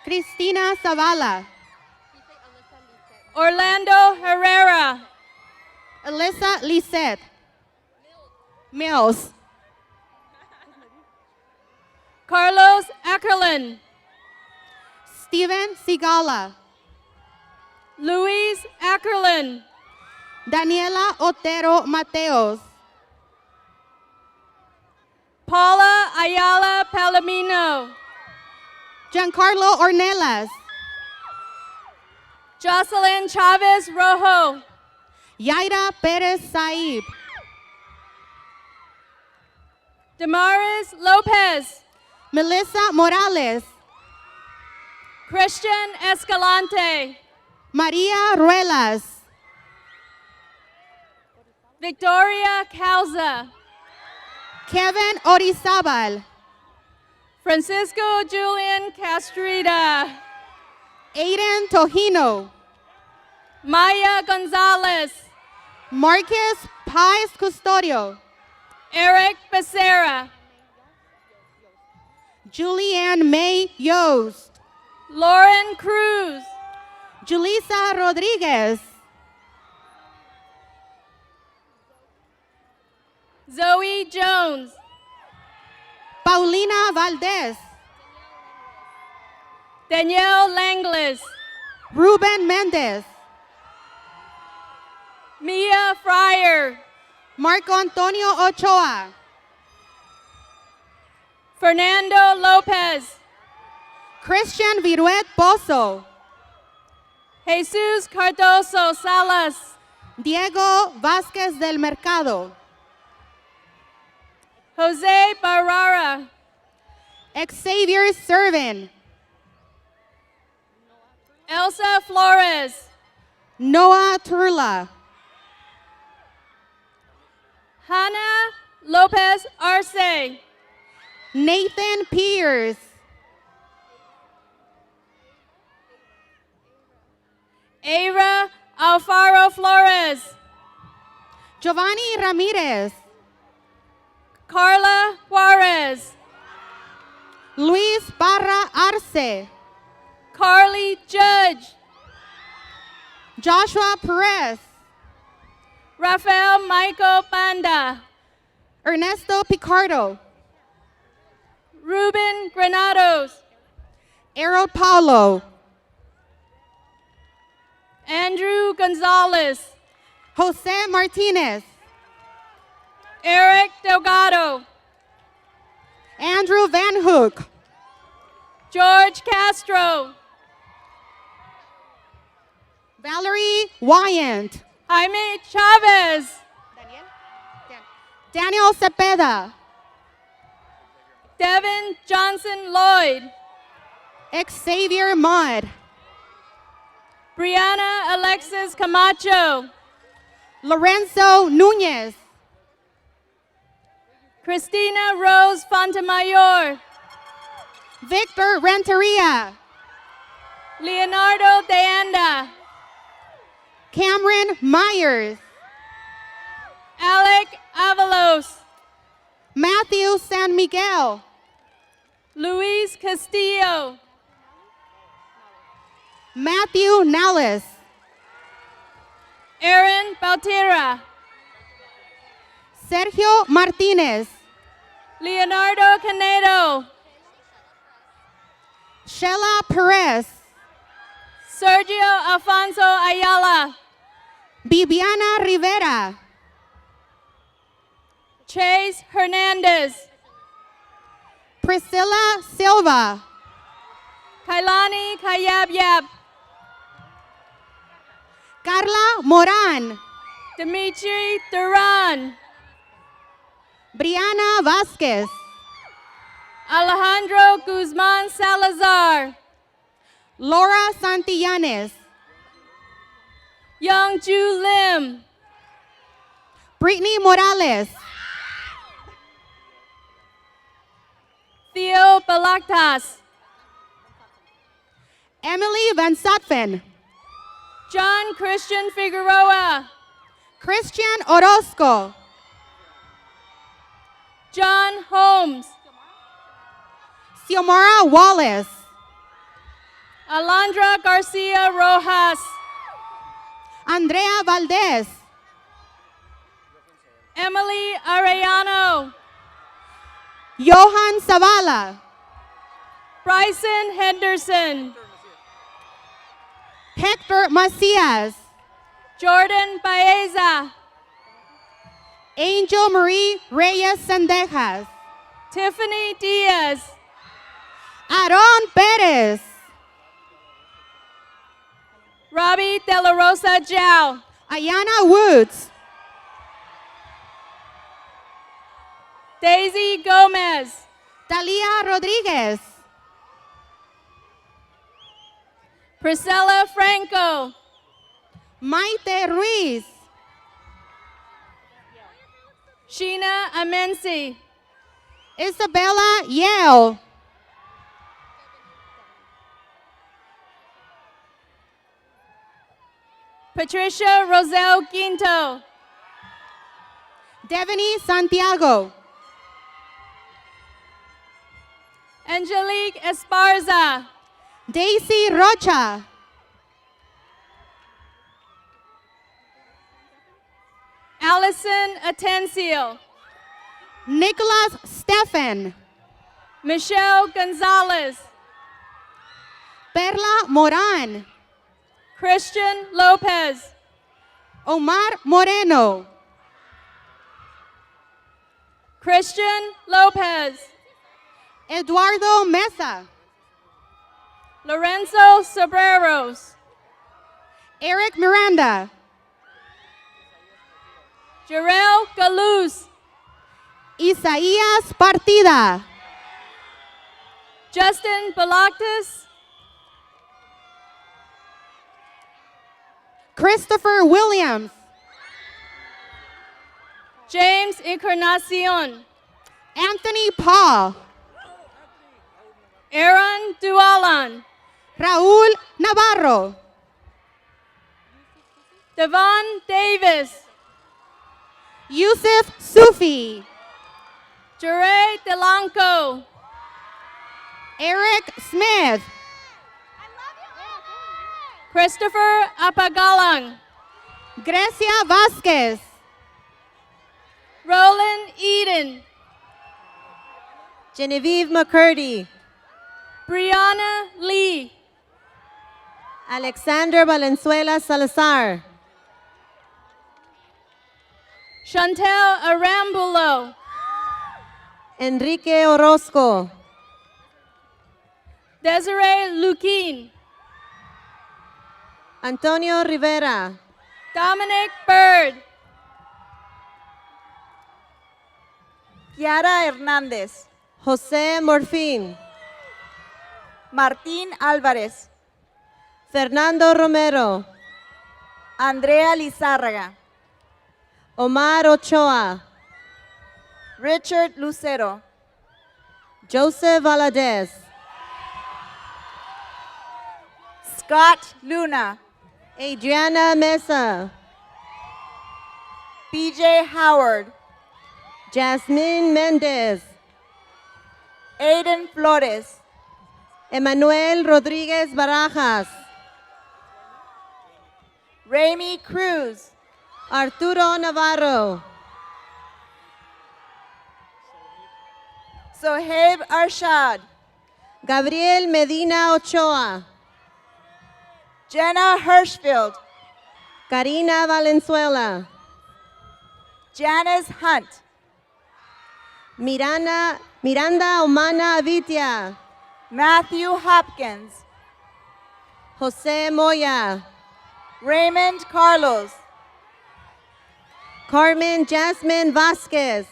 Cristina Zavala. Orlando Herrera. Alyssa Lisette. Mills. Carlos Ackerlin. Steven Sigala. Luis Ackerlin. Daniela Otero Mateos. Paula Ayala Palomino. Giancarlo Ornelas. Jocelyn Chavez Rojo. Yaira Perez Saib. Damaris Lopez. Melissa Morales. Christian Escalante. Maria Ruelas. Victoria Causa. Kevin Orizabal. Francisco Julian Castrita. Aiden Tojino. Maya Gonzalez. Marcus Pais Custodio. Eric Becerra, Julianne May Yost. Lauren Cruz, Julissa Rodriguez. Zoe Jones, Paulina Valdez. Danielle Langlis, Ruben Mendez. Mia Fryer, Marco Antonio Ochoa. Fernando Lopez, Christian Viruet Pozo. Jesus Cardoso Salas, Diego Vázquez del Mercado. Jose Barrara, Xavier Servin. Elsa Flores, Noah Turla. Hannah Lopez Arce, Nathan Pierce. Aira Alfaro Flores, Giovanni Ramirez. Carla Juarez, Luis Barra Arce. Carly Judge, Joshua Perez. Rafael Michael Banda, Ernesto Picardo. Ruben Granados, Errol Paulo. Andrew Gonzalez, Jose Martinez. Eric Delgado, Andrew Van Hook. George Castro, Valerie Wyant. Jaime Chavez, Daniel Cepeda. Devin Johnson Lloyd, Xavier Mudd. Brianna Alexis Camacho, Lorenzo Nunez. Christina Rose Fontemayor, Victor Renteria. Leonardo De Anda, Cameron Myers. Alec Avalos, Matthew San Miguel. Luis Castillo, Matthew Nallis. Aaron Baltira, Sergio Martinez. Leonardo Canedo, Sheila Perez. Sergio Alfonso Ayala, Viviana Rivera. Chase Hernandez, Priscilla Silva. Kailani Kayabyab, Carla Moran. Dimitri Duran, Brianna Vasquez. Alejandro Guzman Salazar, Laura Santillanes. Youngju Lim, Brittany Morales. Theo Balaktas, Emily Van Zutphen. John Christian Figueroa, Christian Orozco. John Holmes, Xiomara Wallace. Alondra Garcia Rojas, Andrea Valdez. Emily Arellano, Johan Zavala. Bryson Henderson, Hector Macias. Jordan Baeza, Angel Marie Reyes Sendejas. Tiffany Diaz, Aaron Perez. Robbie De La Rosa Jiao, Ayana Woods. Daisy Gomez, Talia Rodriguez. Priscilla Franco, Maite Ruiz. Sheena Amensi, Isabella Yale. Patricia Roselle Ginto, Devany Santiago. Angelique Esparza. Daisy Rocha. Allison Atencio. Nicholas Stephan. Michelle Gonzalez. Perla Moran. Christian Lopez. Omar Moreno. Christian Lopez. Eduardo Mesa. Lorenzo Sobreros. Eric Miranda. Jarrell Galuz. Isaías Partida. Justin Balaktis. Christopher Williams. James Encarnacion. Anthony Paul. Aaron Dualan. Raúl Navarro. Devon Davis. Yusuf Sufi. Jure Delanco. Eric Smith. Christopher Apagalang. Grecia Vasquez. Roland Eden. Genevieve McCurdy. Brianna Lee. Alexander Valenzuela Salazar. Chantel Arambulo. Enrique Orozco. Desiree Luquin. Antonio Rivera. Dominic Bird. Kiara Hernández. José Morfín. Martín Álvarez. Fernando Romero. Andrea Lizárraga. Omar Ochoa. Richard Lucero. Joseph Valadez. Scott Luna. Adriana Mesa. BJ Howard. Jasmine Mendez. Aiden Flores. Emanuel Rodríguez Barajas. Ramy Cruz. Arturo Navarro. Sohaib Arshad. Gabriel Medina Ochoa. Jenna Hirschfield. Karina Valenzuela. Janice Hunt. Miranda Omana Avitia. Matthew Hopkins. Jose Moya. Raymond Carlos. Carmen Jasmine Vasquez.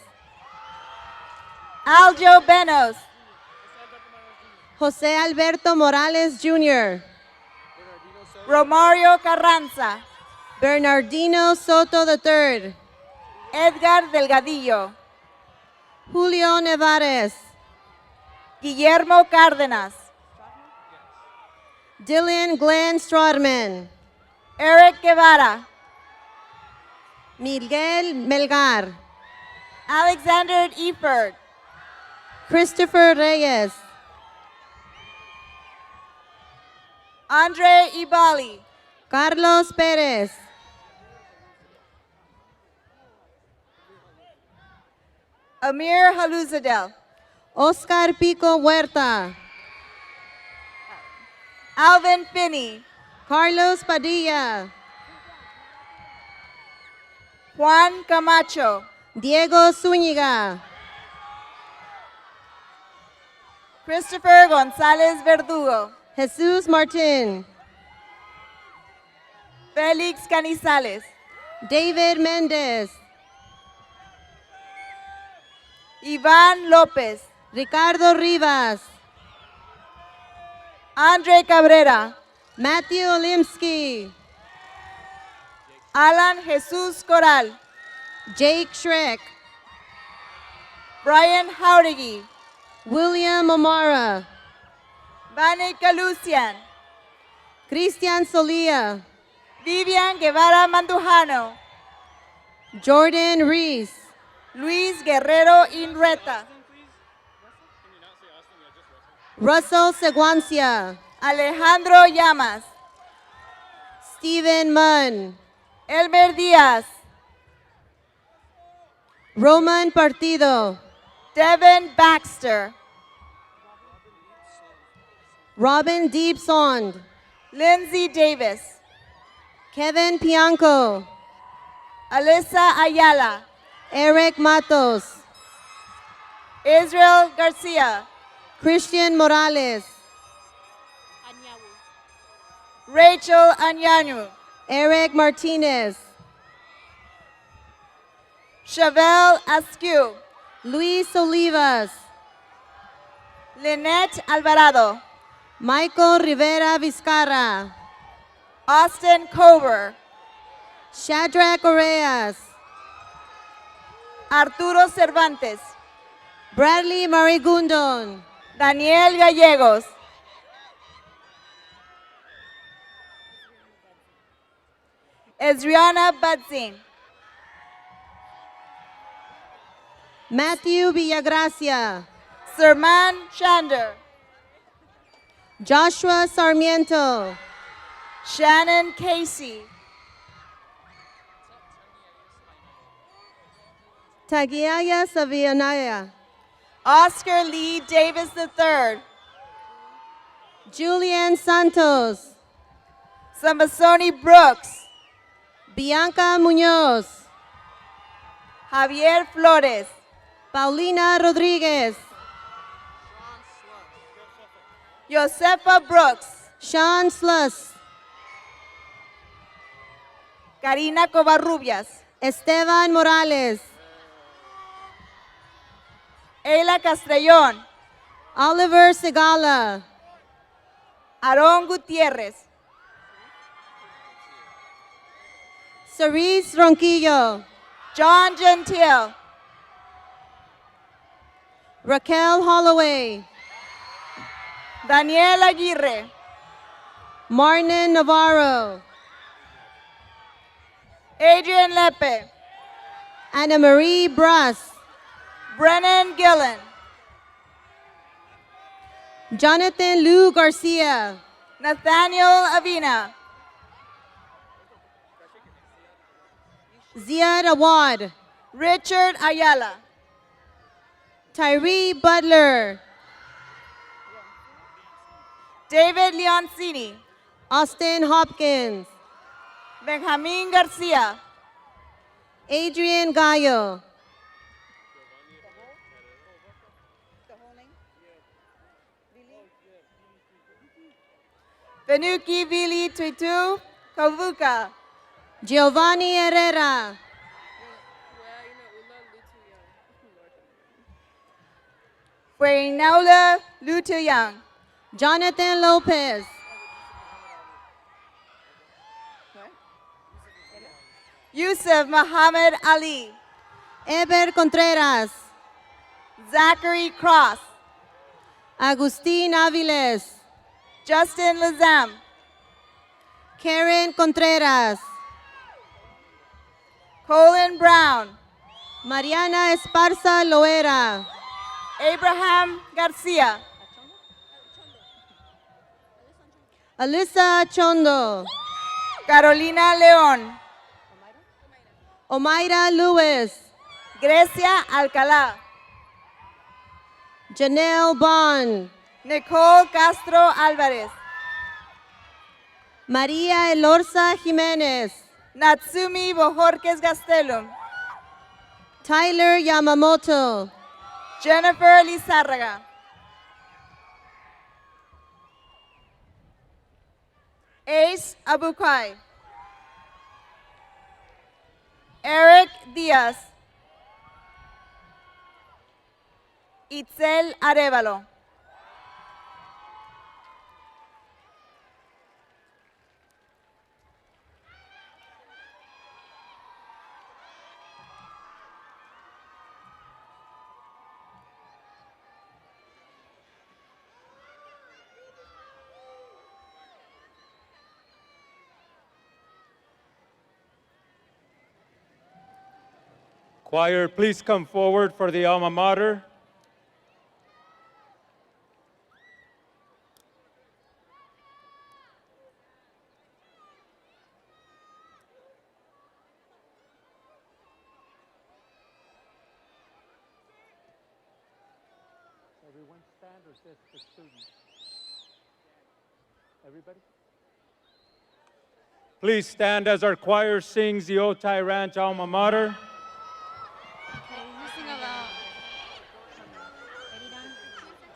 Aljo Benos. Jose Alberto Morales Jr. Romario Carranza. Bernardino Soto III. Edgar Delgadillo. Julio Nevares. Guillermo Cárdenas. Dylan Glenn Strodman. Eric Guevara. Miguel Melgar. Alexander Eford. Christopher Reyes. Andre Ibali. Carlos Perez. Amir Haluzadel. Oscar Pico Huerta. Alvin Finney. Carlos Padilla. Juan Camacho. Diego Zúñiga. Christopher González Verdugo. Jesus Martin. Félix Canizales. David Méndez. Iván López. Ricardo Rivas. Andre Cabrera. Matthew Olimsky. Alan Jesus Coral. Jake Schreck. Brian Jauregui. William O'Mara. Vanica Lucian. Christian Solia. Vivian Guevara Mandujano. Jordan Reese. Luis Guerrero Inreta, Russell Seguancia, Alejandro Llamas, Stephen Munn, Elmer Díaz, Roman Partido, Devin Baxter, Robin Deepsond, Lindsay Davis, Kevin Pianco, Alyssa Ayala, Eric Matos, Israel Garcia, Christian Morales, Rachel Anyanwu, Eric Martinez, Chevelle Askew, Luis Olivas, Lynette Alvarado, Michael Rivera Vizcarra, Austin Cover, Shadrach Oreas, Arturo Cervantes, Bradley Marigundon, Daniel Gallegos, Ezriana Badzin, Matthew Villagracia, Serman Shander, Joshua Sarmiento, Shannon Casey, Tagiaya Savianaya, Oscar Lee Davis III, Julian Santos, Sambasoni Brooks, Bianca Muñoz, Javier Flores, Paulina Rodriguez, Josefa Brooks, Sean Sluss, Karina Covarrubias, Esteban Morales, Eila Castrellón, Oliver Segala, Aarón Gutiérrez, Cerise Ronquillo, John Gentile, Raquel Holloway, Daniel Aguirre, Marnan Navarro, Adrian Lepe, Anna Marie Brass, Brennan Gillen, Jonathan Lou Garcia, Nathaniel Avina, Ziad Awad, Richard Ayala, Tyree Butler, David Leoncini, Austin Hopkins, Benjamin Garcia, Adrian Gallo, Venuki Vili Tuitu Kavuka, Giovanni Herrera, Fuenaula Lutuyang, Jonathan Lopez, Yusuf Muhammad Ali, Eber Contreras, Zachary Cross, Agustin Aviles, Justin Lazam, Karen Contreras, Colin Brown, Mariana Esparza Loera, Abraham Garcia, Alyssa Chondo, Carolina León, Omaira Lewis, Grecia Alcalá, Janelle Bond, Nicole Castro Alvarez, Maria Elorza Jimenez, Natsumi Bojorquez Gastelum, Tyler Yamamoto, Jennifer Lizárraga, Ace Abukai, Eric Díaz, Itzel Arevalo, Choir, please come forward for the alma mater. Everyone stand or just the students? Everybody? Please stand as our choir sings the Otay Ranch alma mater. Okay, you sing about. Ready, Don?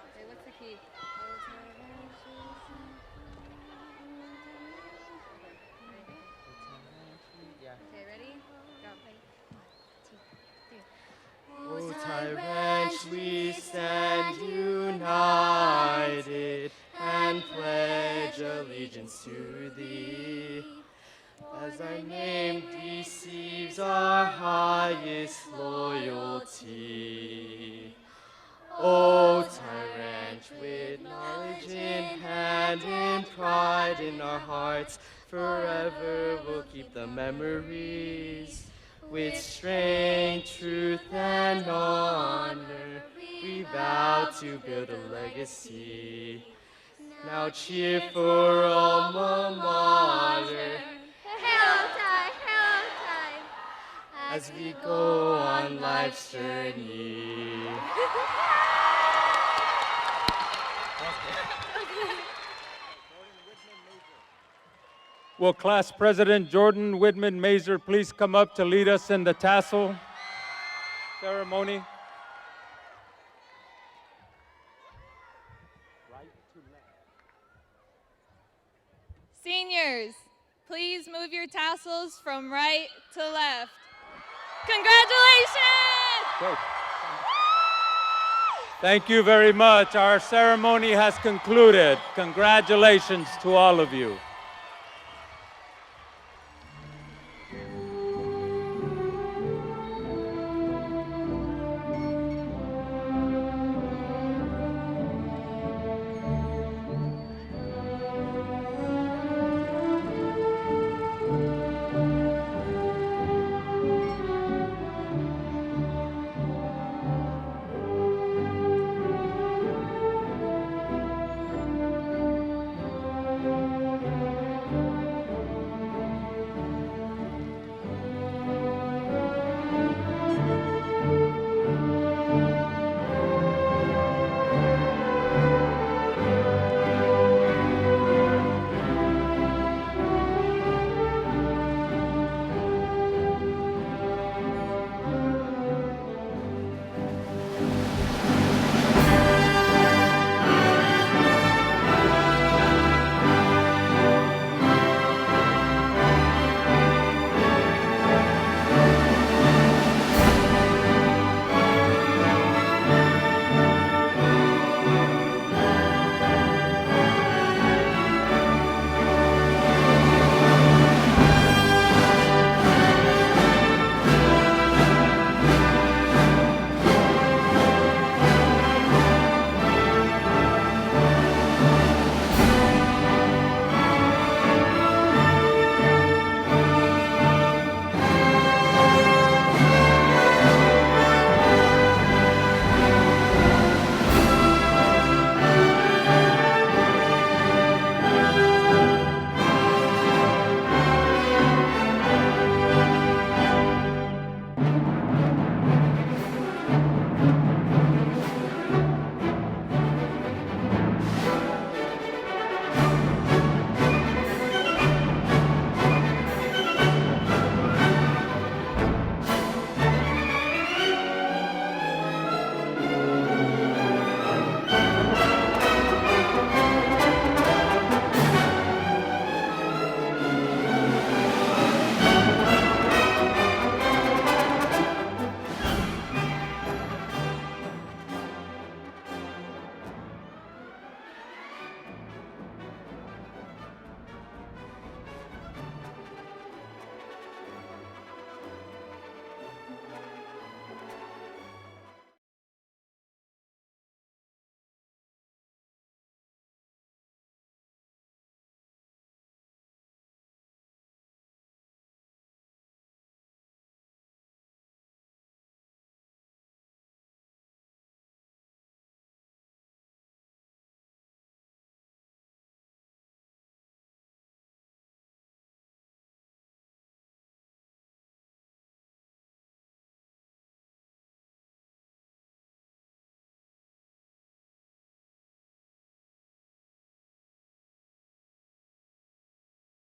Okay, what's the key? Okay, ready? Go. Otay Ranch, we stand united and pledge allegiance to thee. As thy name deceives our highest loyalty. Otay Ranch, with knowledge in hand and pride in our hearts, forever we'll keep the memories. With strength, truth, and honor, we vow to build a legacy. Now cheer for alma mater as we go on life's journey. Will Class President Jordan Whitman Mazer please come up to lead us in the tassel ceremony? Seniors, please move your tassels from right to left. Congratulations! Great. Thank you very much. Our ceremony has concluded. Congratulations to all of you.